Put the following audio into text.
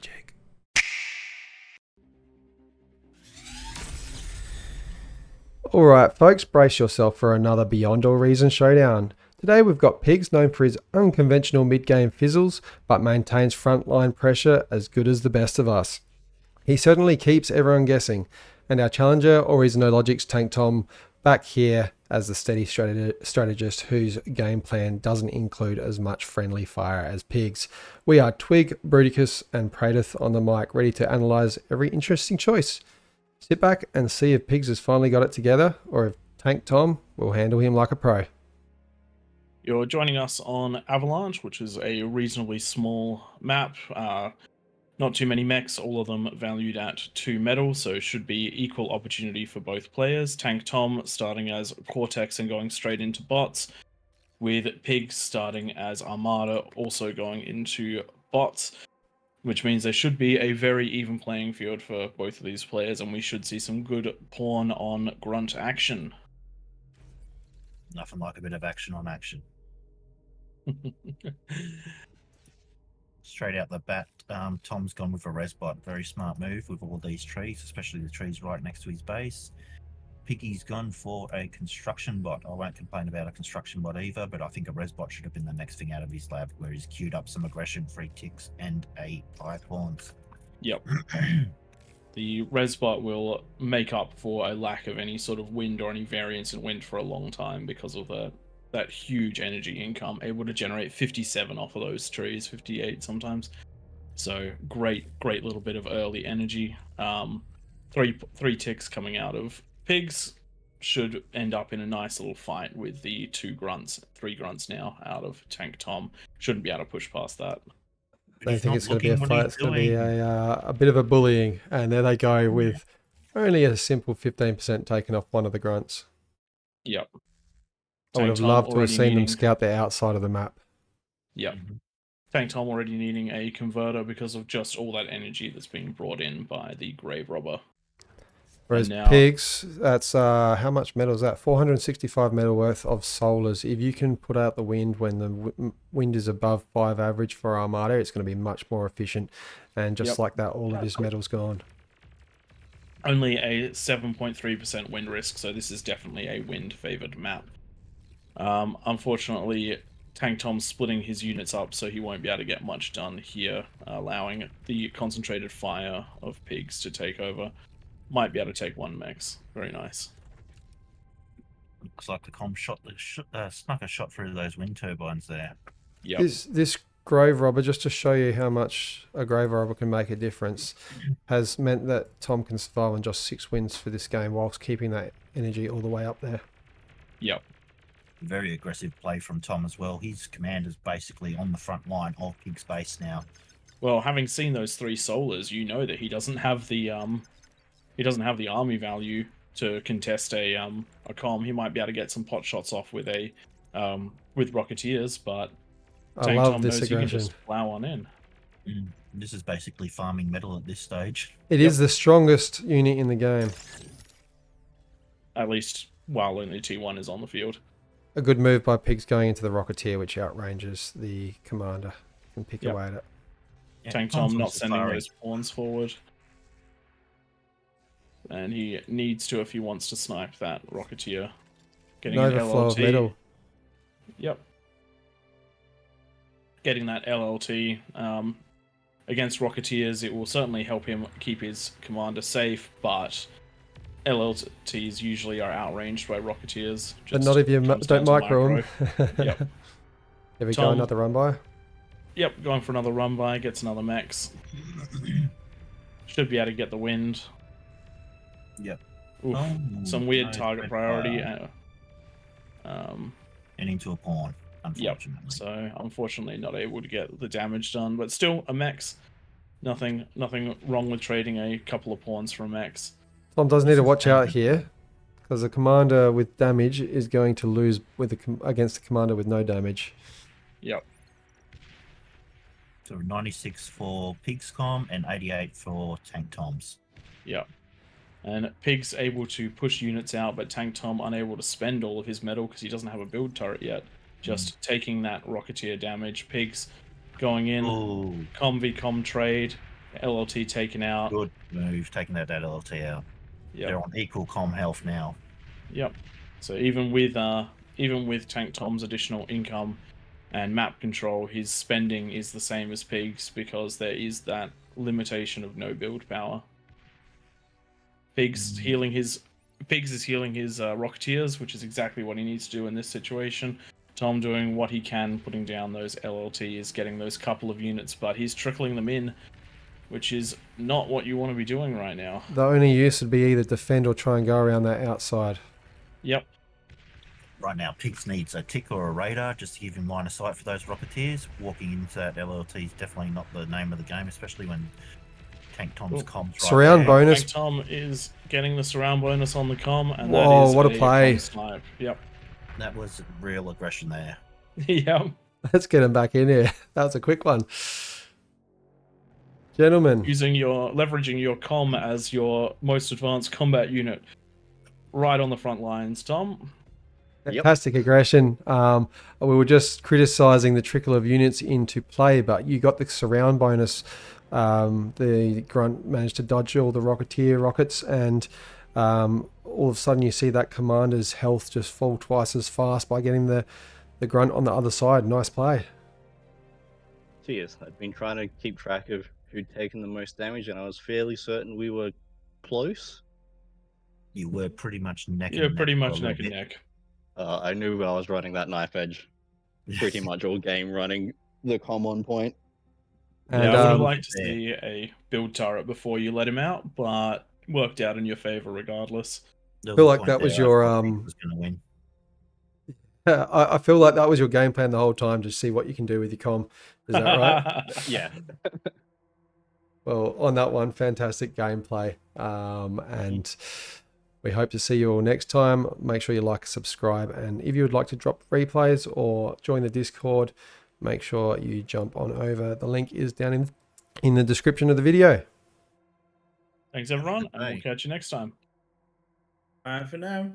AllReasonNoLogic. Alright folks, brace yourself for another Beyond All Reason showdown. Today we've got Pigz, known for his unconventional mid-game fizzles, but maintains frontline pressure as good as the best of us. He certainly keeps everyone guessing, and our challenger, AllReasonNoLogic's TankTom, back here as the steady strategist whose game plan doesn't include as much friendly fire as Pigz. We are Twig, Bruticus, and Pradith on the mic, ready to analyse every interesting choice. Sit back and see if Pigz has finally got it together, or if TankTom will handle him like a pro. You're joining us on Avalance, which is a reasonably small map. Not too many mechs, all of them valued at 2 metal, so should be equal opportunity for both players. TankTom starting as Cortex and going straight into bots, with Pigz starting as Armada, also going into bots, which means there should be a very even playing field for both of these players, and we should see some good pawn on grunt action. Nothing like a bit of action on action. Straight out the bat, Tom's gone with a resbot. Very smart move with all these trees, especially the trees right next to his base. Piggy's gone for a construction bot. I won't complain about a construction bot either, but I think a resbot should have been the next thing out of his lab, where he's queued up some aggression, 3 ticks, and 5 pawns. Yep. The resbot will make up for a lack of any sort of wind or any variance in wind for a long time because of that huge energy income, able to generate 57 off of those trees, 58 sometimes. So great little bit of early energy. Three ticks coming out of Pigz should end up in a nice little fight with the 3 grunts now out of TankTom. Shouldn't be able to push past that. I don't think it's going to be a fight. It's going to be a bit of a bullying, and there they go with only a simple 15% taken off one of the grunts. Yep. I would have loved to have seen them scout the outside of the map. Yep. TankTom already needing a converter because of just all that energy that's being brought in by the Grave Robber. Whereas now, Pigz, that's how much metal is that? 465 metal worth of solars. If you can put out the wind when the wind is above 5 average for Armada, it's going to be much more efficient. And just like that, all of his metal's gone. Only a 7.3% wind risk, so this is definitely a wind-favored map. Unfortunately, TankTom's splitting his units up, so he won't be able to get much done here, allowing the concentrated fire of Pigz to take over. Might be able to take 1 mechs. Very nice. Looks like the com shot snuck a shot through those wind turbines there. Yep. This Grave Robber, just to show you how much a Grave Robber can make a difference, has meant that Tom can survive on just 6 wins for this game whilst keeping that energy all the way up there. Yep. Very aggressive play from Tom as well. His command is basically on the front line of Pig's base now. Well, having seen those 3 solars, you know that he doesn't have the army value to contest a comm. He might be able to get some pot shots off with with Rocketeers, but TankTom knows he can just plow on in. This is basically farming metal at this stage. It is the strongest unit in the game. At least while only T1 is on the field. A good move by Pigz going into the Rocketeer, which outranges the commander. Can pick away at it. Yeah, TankTom not sending those pawns forward. And he needs to if he wants to snipe that Rocketeer. Getting an overflow of metal. Yep. Getting that LLT against Rocketeers, it will certainly help him keep his commander safe, but LLTs usually are outranged by Rocketeers. But not if you don't micro them. Yep. Here we go, another run by. Yep, going for another run by, gets another mechs. Should be able to get the wind. Yep. Oof, some weird target priority. And into a pawn, unfortunately. Yep. So unfortunately not able to get the damage done, but still a mechs. Nothing wrong with trading a couple of pawns for a mechs. Tom does need to watch out here, because the commander with damage is going to lose with against the commander with no damage. Yep. So 96 for Pigzcom and 88 for TankToms. Yep. And Pigz able to push units out, but TankTom unable to spend all of his metal because he doesn't have a build turret yet. Just taking that Rocketeer damage. Pigz going in, com v com trade, LLT taken out. Good move, taking that LLT out. Yep. They're on equal comm health now. Yep. So even with TankTom's additional income and map control, his spending is the same as Pigz because there is that limitation of no build power. Pigz is healing his Rocketeers, which is exactly what he needs to do in this situation. Tom doing what he can, putting down those LLTs, getting those couple of units, but he's trickling them in, which is not what you want to be doing right now. The only use would be either defend or try and go around that outside. Yep. Right now, Pigz needs a tick or a radar just to give him line of sight for those Rocketeers. Walking into that LLT is definitely not the name of the game, especially when TankTom's comms right Surround there. bonus. TankTom is getting the surround bonus on the comm, and Whoa, that is what a play. comm snipe. Yep. That was real aggression there. Yep. Let's get him back in here. That was a quick one. Gentlemen, Leveraging your comm as your most advanced combat unit right on the front lines, Tom. fantastic aggression. We were just criticizing the trickle of units into play, but you got the surround bonus. The grunt managed to dodge all the Rocketeer rockets, and all of a sudden you see that commander's health just fall twice as fast by getting the grunt on the other side. Nice play. Cheers. I'd been trying to keep track of who'd taken the most damage, and I was fairly certain we were close. You were pretty much neck and You're neck. pretty for a much little neck and bit. neck. I knew I was running that knife edge pretty much all game, running the comm on point. And Yeah, I would have liked to see a build turret before you let him out, but worked out in your favor regardless. There I feel a like point that was there I your thought Pigz was gonna win. I feel like that was your game plan the whole time, to see what you can do with your comm. Is that right? Yeah. Well, on that one, fantastic gameplay. And we hope to see you all next time. Make sure you like, subscribe, and if you would like to drop replays or join the Discord, make sure you jump on over. The link is down in the description of the video. Thanks, everyone, and we'll Bye. catch you next time. Bye for now.